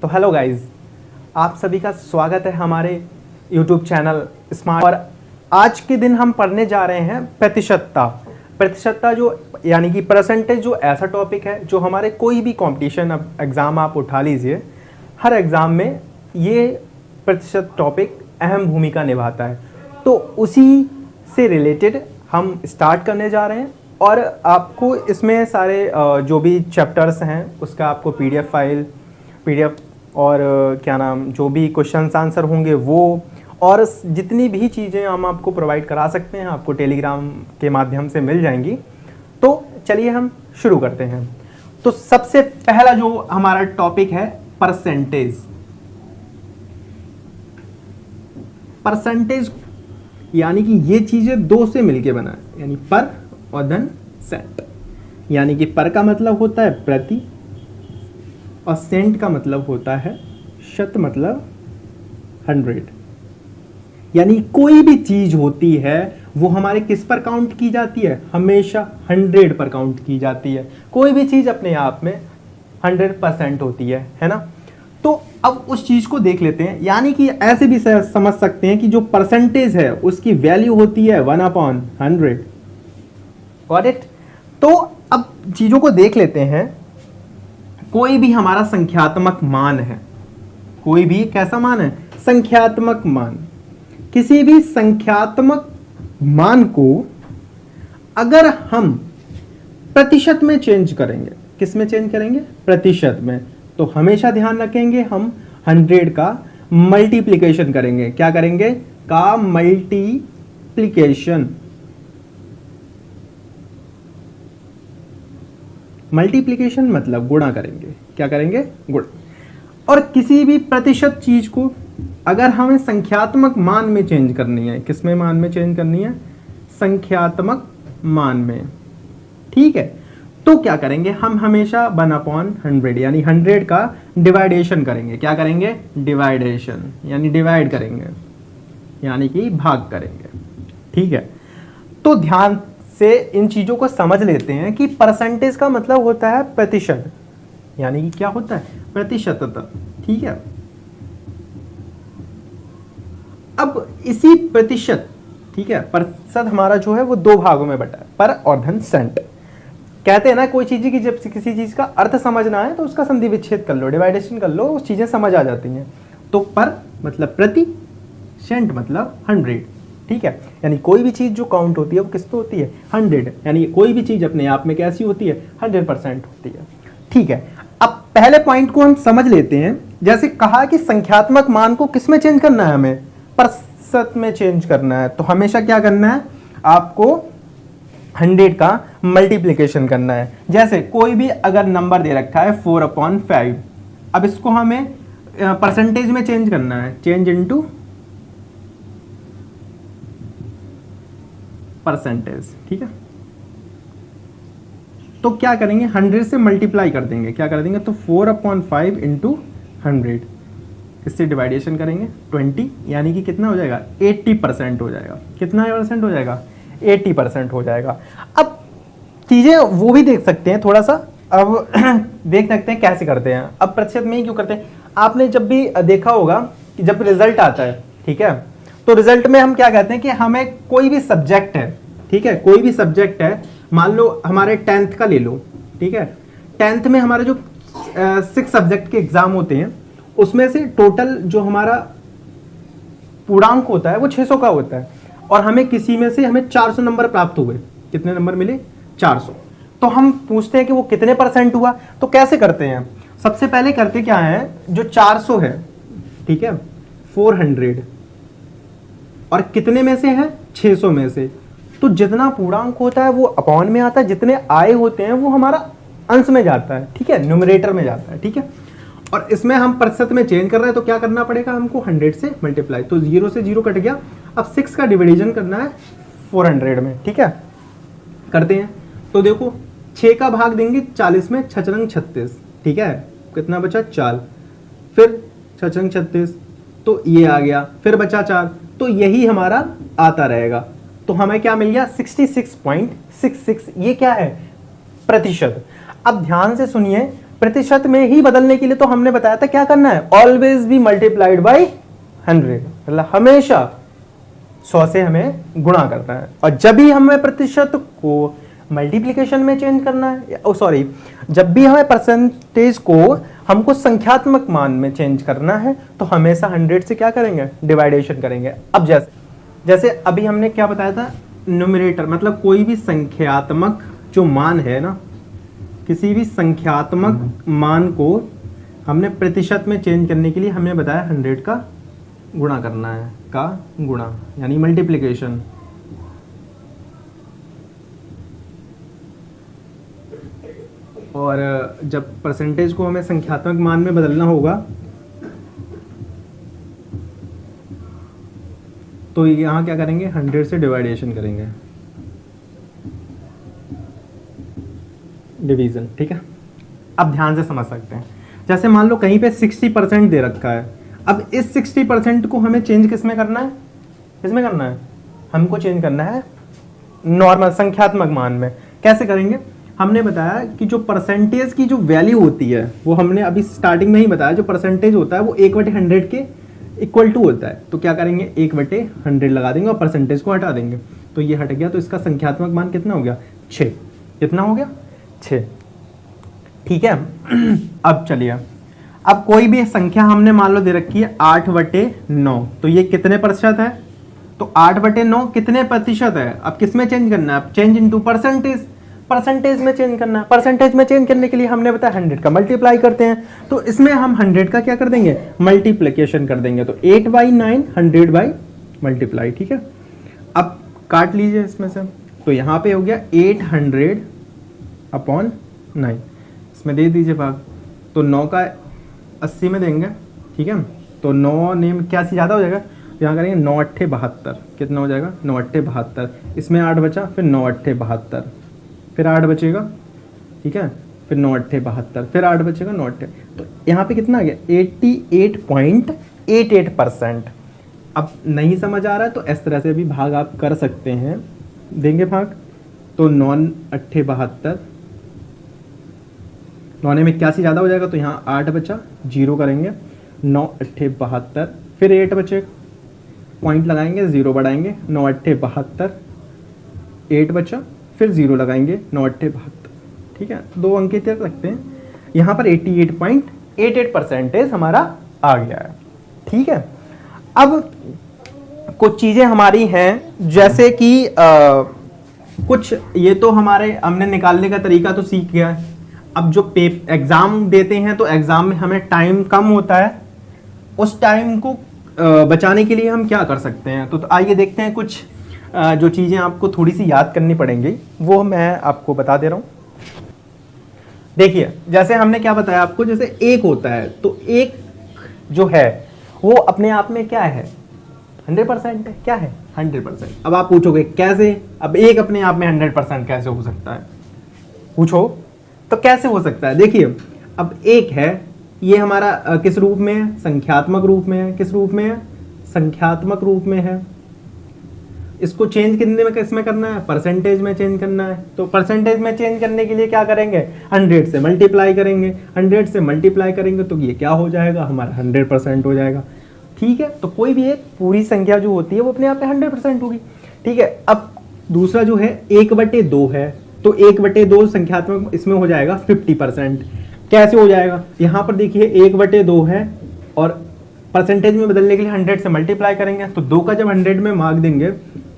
तो hello guys, आप सभी का स्वागत है हमारे यूट्यूब चैनल स्मार्ट। और आज के दिन हम पढ़ने जा रहे हैं प्रतिशतता। प्रतिशतता जो यानी कि परसेंटेज, जो ऐसा टॉपिक है जो हमारे कोई भी कंपटीशन एग्ज़ाम आप उठा लीजिए, हर एग्ज़ाम में ये प्रतिशत टॉपिक अहम भूमिका निभाता है। तो उसी से रिलेटेड हम स्टार्ट करने जा रहे हैं और आपको इसमें सारे जो भी चैप्टर्स हैं उसका आपको पीडीएफ और क्या नाम जो भी क्वेश्चन आंसर होंगे वो, और जितनी भी चीज़ें हम आपको प्रोवाइड करा सकते हैं आपको टेलीग्राम के माध्यम से मिल जाएंगी। तो चलिए हम शुरू करते हैं। तो सबसे पहला जो हमारा टॉपिक है परसेंटेज। परसेंटेज यानी कि ये चीज़ें दो से मिलके बना है, यानी पर और धन सेंट। यानी कि पर का मतलब होता है प्रति और सेंट का मतलब होता है शत, मतलब 100। यानी कोई भी चीज होती है वो हमारे किस पर काउंट की जाती है? हमेशा 100 पर काउंट की जाती है। कोई भी चीज अपने आप में 100% होती है ना। तो अब उस चीज को देख लेते हैं। यानी कि ऐसे भी समझ सकते हैं कि जो परसेंटेज है उसकी वैल्यू होती है 1/100। Got it? तो अब चीजों को देख लेते हैं। कोई भी हमारा संख्यात्मक मान है, कोई भी कैसा मान है? संख्यात्मक मान। किसी भी संख्यात्मक मान को अगर हम प्रतिशत में चेंज करेंगे, किस में चेंज करेंगे? प्रतिशत में। तो हमेशा ध्यान रखेंगे हम 100 का मल्टीप्लिकेशन करेंगे। क्या करेंगे? का मल्टीप्लिकेशन। मल्टीप्लिकेशन मतलब गुणा करेंगे। क्या करेंगे? गुणा। और किसी भी प्रतिशत चीज को अगर हमें संख्यात्मक मान में चेंज करनी है, किस में मान में चेंज करनी है? संख्यात्मक मान में। ठीक है, तो क्या करेंगे? हम हमेशा 1/100 यानी 100 का डिवाइडेशन करेंगे। क्या करेंगे? डिवाइडेशन, यानी डिवाइड करेंगे, यानी कि भाग करेंगे। ठीक है, तो ध्यान से इन चीजों को समझ लेते हैं कि परसेंटेज का मतलब होता है प्रतिशत, यानी कि क्या होता है? प्रतिशतता। ठीक है, अब इसी प्रतिशत, ठीक है, प्रतिशत हमारा जो है वो दो भागों में बटा है, पर और धन सेंट। कहते हैं ना, कोई चीज की जब किसी चीज का अर्थ समझना है तो उसका संधि विच्छेद कर लो, डिवाइडेशन कर लो, उस चीजें समझ आ जाती हैं। तो पर मतलब प्रति, सेंट मतलब 100। ठीक है, यानी कोई भी चीज जो काउंट होती है वो किस पे होती है? 100। यानी कोई भी चीज अपने आप में कैसी होती है? 100% होती है। ठीक है, अब पहले पॉइंट को हम समझ लेते हैं। जैसे कहा कि संख्यात्मक मान को किस में चेंज करना है? हमें प्रतिशत में चेंज करना है। तो हमेशा क्या करना है? आपको 100 का मल्टीप्लिकेशन करना है। जैसे कोई भी अगर नंबर दे रखा है 4/5, अब इसको हमें परसेंटेज में चेंज करना है, चेंज इनटू परसेंटेज। ठीक है, तो क्या करेंगे? 100 से मल्टीप्लाई कर देंगे। क्या कर देंगे? तो 4/5 इंटू 100, इससे डिवाइडेशन करेंगे 20, यानी कि कितना हो जाएगा? 80% हो जाएगा। कितना परसेंट हो जाएगा? 80% हो जाएगा। अब चीजें वो भी देख सकते हैं थोड़ा सा। अब देख सकते हैं कैसे करते हैं। अब प्रतिशत में ही क्यों करते हैं? आपने जब भी देखा होगा कि जब रिजल्ट आता है, ठीक है, तो रिजल्ट में हम क्या कहते हैं कि हमें कोई भी सब्जेक्ट है, ठीक है, कोई भी सब्जेक्ट है, मान लो हमारे 10th का ले लो। ठीक है, 10th में हमारे जो 6 सब्जेक्ट के एग्जाम होते हैं उसमें से टोटल जो हमारा पूर्णांक होता है वो 600 का होता है, और हमें किसी में से हमें 400 नंबर प्राप्त हुए। कितने नंबर मिले? 400। तो हम पूछते हैं कि वो कितने परसेंट हुआ। तो कैसे करते हैं? सबसे पहले करते क्या है, जो 400 है, ठीक है, 400 और कितने में से है? 600 में से। तो जितना पूर्णांक होता है वो अपॉन में आता है, जितने आए होते हैं वो हमारा अंश में जाता है। ठीक है, न्यूमरेटर में जाता है। ठीक है, और इसमें हम प्रतिशत में चेंज कर रहे हैं तो क्या करना पड़ेगा हमको? 100 से मल्टीप्लाई। तो 0 से 0 कट गया। अब 6 का डिविजन करना है 400 में। ठीक है, करते हैं। तो देखो 6 का भाग देंगे 40 में, 6 36। ठीक है, कितना बचा? 4। फिर 6 36, तो ये आ गया। फिर बचा 4, तो यही हमारा आता रहेगा। तो हमें क्या मिल गया? 66.66। ये क्या है? प्रतिशत। अब ध्यान से सुनिए, प्रतिशत में ही बदलने के लिए तो हमने बताया था क्या करना है, ऑलवेज बी मल्टीप्लाइड बाई 100, मतलब हमेशा 100 से हमें गुणा करना है। और जब भी हमें प्रतिशत को मल्टीप्लिकेशन में चेंज करना है, सॉरी, जब भी हमें परसेंटेज को हमको संख्यात्मक मान में चेंज करना है तो हमेशा 100 से क्या करेंगे, डिवाइडेशन करेंगे। अब जैसे अभी हमने क्या बताया था, न्यूमरेटर मतलब कोई भी संख्यात्मक जो मान है ना, किसी भी संख्यात्मक मान को हमने प्रतिशत में चेंज करने के लिए हमने बताया 100 का गुणा करना है, का गुणा यानी मल्टीप्लिकेशन। और जब परसेंटेज को हमें संख्यात्मक मान में बदलना होगा तो यहाँ क्या करेंगे, 100 से डिवाइडेशन करेंगे, डिवीजन। ठीक है, अब ध्यान से समझ सकते हैं। जैसे मान लो कहीं पे 60% दे रखा है, अब इस 60% को हमें चेंज किसमें करना है, किसमें करना है, हमको चेंज करना है नॉर्मल संख्यात्मक मान में। कैसे करेंगे, हमने बताया कि जो परसेंटेज की जो वैल्यू होती है वो हमने अभी स्टार्टिंग में ही बताया, जो परसेंटेज होता है वो 1/100 के इक्वल टू होता है। तो क्या करेंगे, 1/100 लगा देंगे और परसेंटेज को हटा देंगे, तो ये हट गया, तो इसका संख्यात्मक मान कितना हो गया, 6। कितना हो गया, 6। ठीक है। अब चलिए, अब कोई भी संख्या हमने मान लो दे रखी है 8/9, तो ये कितने प्रतिशत है, तो 8/9 कितने प्रतिशत है। अब किस में चेंज करना है, चेंज इनटू परसेंटेज, परसेंटेज में चेंज करना है। परसेंटेज में चेंज करने के लिए हमने बताया 100 का मल्टीप्लाई करते हैं, तो इसमें हम 100 का क्या कर देंगे, मल्टीप्लिकेशन कर देंगे। तो 8/9 100 बाई मल्टीप्लाई। ठीक है, अब काट लीजिए इसमें से, तो यहाँ पे हो गया 800/9, इसमें दे दीजिए भाग, तो 9 का 80 में देंगे। ठीक है, तो 9 ने क्या सी ज़्यादा हो जाएगा, यहाँ करेंगे 9×8 72, कितना हो जाएगा 9×8 72, इसमें 8 बचा, फिर 9×8 72, फिर 8 बचेगा। ठीक है, फिर 9×8 72, फिर 8 बचेगा 9×8, तो यहाँ पे कितना आ गया 88.88%। अब नहीं समझ आ रहा है तो इस तरह से भी भाग आप कर सकते हैं, देंगे भाग, तो 9×8 72, 9 में 81 ज़्यादा हो जाएगा, तो यहाँ 8 बचा, 0 करेंगे, 9×8 72, फिर 8 बचे, पॉइंट लगाएंगे, 0 बढ़ाएंगे, 9×8 72, 8 बचा, फिर 0 लगाएंगे, 9×8 72। ठीक है, 2 अंक तक लगते हैं, यहाँ पर 88.88% हमारा आ गया है। ठीक है, अब कुछ चीज़ें हमारी हैं, जैसे कि कुछ ये तो हमारे हमने निकालने का तरीका तो सीख गया है। अब जो एग्ज़ाम देते हैं तो एग्ज़ाम में हमें टाइम कम होता है, उस टाइम को बचाने के लिए हम क्या कर सकते हैं, तो आइए देखते हैं। कुछ जो चीज़ें आपको थोड़ी सी याद करनी पड़ेंगी वो मैं आपको बता दे रहा हूँ। देखिए, जैसे हमने क्या बताया आपको, जैसे एक होता है, तो एक जो है वो अपने आप में क्या है, 100% है। क्या है, 100%। अब आप पूछोगे कैसे, अब एक अपने आप में 100% कैसे हो सकता है, पूछो तो कैसे हो सकता है। देखिए, अब एक है, ये हमारा किस रूप में है, संख्यात्मक रूप में है। किस रूप में है, संख्यात्मक रूप में है। इसको चेंज करने में किसमें करना है, परसेंटेज में चेंज करना है। तो परसेंटेज में चेंज करने के लिए क्या करेंगे, 100 से मल्टीप्लाई करेंगे, 100 से मल्टीप्लाई करेंगे तो ये क्या हो जाएगा, हमारा 100% हो जाएगा। ठीक है, तो कोई भी एक पूरी संख्या जो होती है वो अपने आप में 100% होगी। ठीक है, अब दूसरा जो है 1/2 है, तो 1/2 संख्यात्मक इसमें हो जाएगा 50%। कैसे हो जाएगा, यहाँ पर देखिए 1/2 है और परसेंटेज में बदलने के लिए 100 से मल्टीप्लाई करेंगे, तो 2 का जब 100 में मार्क देंगे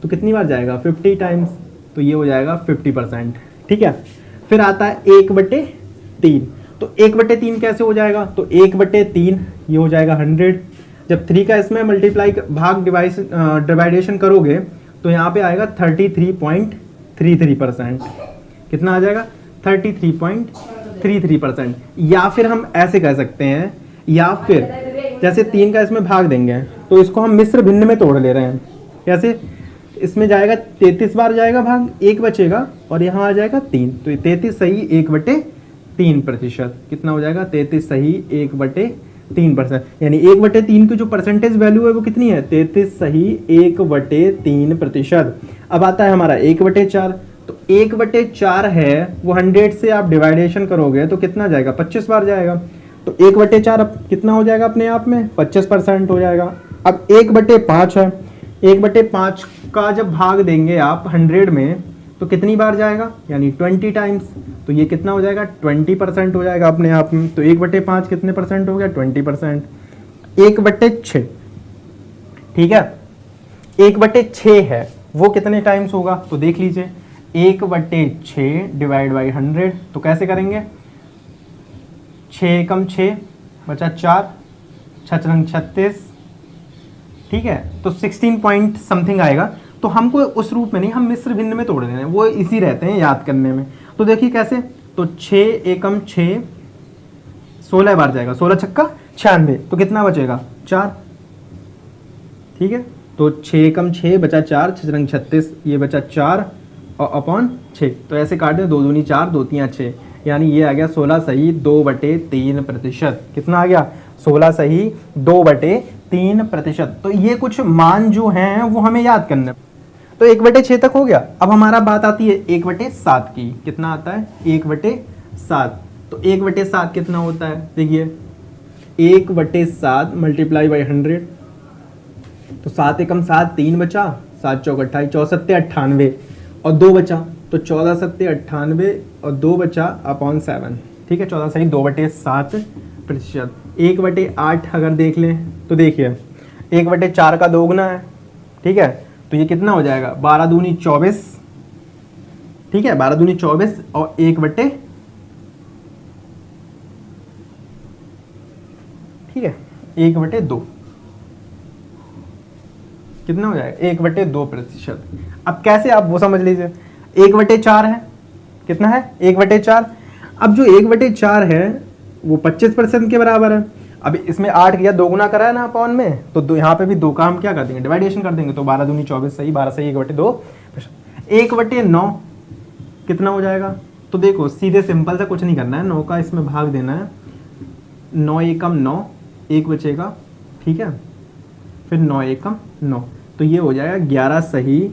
तो कितनी बार जाएगा, 50 टाइम्स, तो ये हो जाएगा 50%। ठीक है, फिर आता है 1/3, तो 1/3 कैसे हो जाएगा, तो 1/3 ये हो जाएगा 100। जब 3 का इसमें मल्टीप्लाई भाग डिवाइडेशन करोगे तो यहाँ पे आएगा 33.33%। कितना आ जाएगा, 33.33%। या फिर हम ऐसे कह सकते हैं, या फिर जैसे 3 का इसमें भाग देंगे तो इसको हम मिश्र भिन्न में तोड़ ले रहे हैं। कैसे, इसमें जाएगा 33 बार जाएगा भाग, 1 बचेगा और यहाँ आ जाएगा 3, तो 33 सही 1/3%। कितना हो जाएगा, 33 सही 1/3%, यानी 1/3 की जो परसेंटेज वैल्यू है वो कितनी है, 33 सही 1/3%। अब आता है हमारा 1/4, तो 1/4 है वो 100 से आप डिवाइडेशन करोगे तो कितना जाएगा, 25 बार जाएगा। तो 1/4 अब कितना हो जाएगा अपने आप में, 25% हो जाएगा। अब 1/5 है, 1/5 का जब भाग देंगे आप 100 में तो कितनी बार जाएगा, यानी 20 टाइम्स। तो ये कितना हो जाएगा, 20% हो जाएगा अपने आप में। तो 1/5 कितने परसेंट हो गया, 20%। 1/6, ठीक है, 1/6 है वो कितने टाइम्स होगा, तो देख लीजिए 1/6 डिवाइड बाई 100। तो कैसे करेंगे, 6 कम 6 बचा 4, 6 36, ठीक है, तो 16 पॉइंट समथिंग आएगा। तो हमको उस रूप में नहीं, हम मिश्र भिन्न में तोड़ देना है, वो इसी रहते हैं याद करने में। तो देखिए कैसे, तो 6 एकम 6 16 बार जाएगा, 16 छक्का 96, तो कितना बचेगा 4, ठीक है। तो 6 कम 6 बचा 4, 6 36, ये बचा 4 और अपॉन 6। तो ऐसे काट दें, 2 दूनी 4, 2 3 6, यानी ये आ गया 16 सही 2/3%। कितना आ गया, 16 सही 2/3%। तो ये कुछ मान जो हैं वो हमें याद करना। तो 1/6 तक हो गया। अब हमारा बात आती है 1/7 की। कितना आता है, 1/7। तो 1/7 कितना होता है, देखिए 1/7 मल्टीप्लाई बाई 100। तो 7 एकम 7, 3 बचा, 7 चौक 28, 4 7 98 और 2 बचा, तो 14 7 98 और 2 बचा अपॉन 7, ठीक है। 14 सही 2/7%। 1/8 अगर देख लें तो देखिए 1/4 का 2 गुना है, ठीक है। तो ये कितना हो जाएगा, 12 दूनी 24, ठीक है, 12 दूनी 24 और 1/, ठीक है, 1/2 कितना हो जाएगा, 1/2%। अब कैसे, आप वो समझ लीजिए, 1/4 है, कितना है 1/4। अब जो 1/4 है वो 25% के बराबर है। अब इसमें 8 किया, 2 गुना करा है ना अपॉन में, तो यहाँ पे भी 2 का हम क्या कर देंगे, डिवाइडेशन कर देंगे। तो 12 दूनी 24 सही, 12 सही 1/2। 1/9 कितना हो जाएगा, तो देखो सीधे सिंपल सा कुछ नहीं करना है, 9 का इसमें भाग देना है। 9 एकम 9, 1 बचेगा, ठीक है, फिर 9 एकम 9, तो ये हो जाएगा 11 सही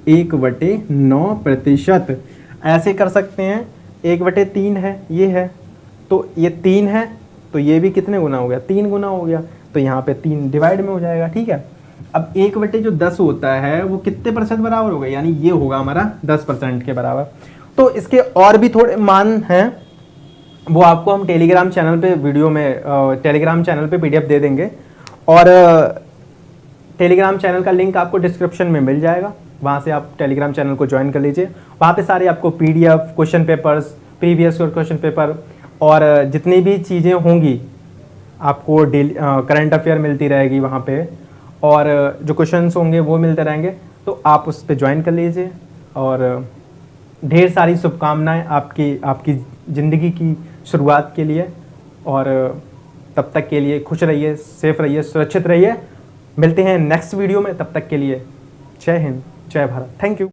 1/9%। ऐसे कर सकते हैं, 1/3 है, ये है, तो ये 3 है, तो ये भी कितने गुना हो गया, 3 गुना हो गया। तो यहाँ पे 3 डिवाइड में हो जाएगा, ठीक है। अब 1/10 होता है वो कितने परसेंट बराबर होगा, यानी ये होगा हमारा 10% के बराबर। तो इसके और भी थोड़े मान हैं, वो आपको हम टेलीग्राम चैनल पे वीडियो में टेलीग्राम चैनल पे PDF दे देंगे, और टेलीग्राम चैनल का लिंक आपको डिस्क्रिप्शन में मिल जाएगा, वहाँ से आप टेलीग्राम चैनल को ज्वाइन कर लीजिए। वहाँ पे सारे आपको PDF, question papers, previous question paper और जितनी भी चीज़ें होंगी आपको डेली करंट अफेयर मिलती रहेगी वहाँ पे, और जो क्वेश्चंस होंगे वो मिलते रहेंगे। तो आप उस पर ज्वाइन कर लीजिए, और ढेर सारी शुभकामनाएं आपकी ज़िंदगी की शुरुआत के लिए, और तब तक के लिए खुश रहिए, सेफ रहिए, सुरक्षित रहिए। मिलते हैं नेक्स्ट वीडियो में, तब तक के लिए जय हिंद, जय भारत, थैंक यू।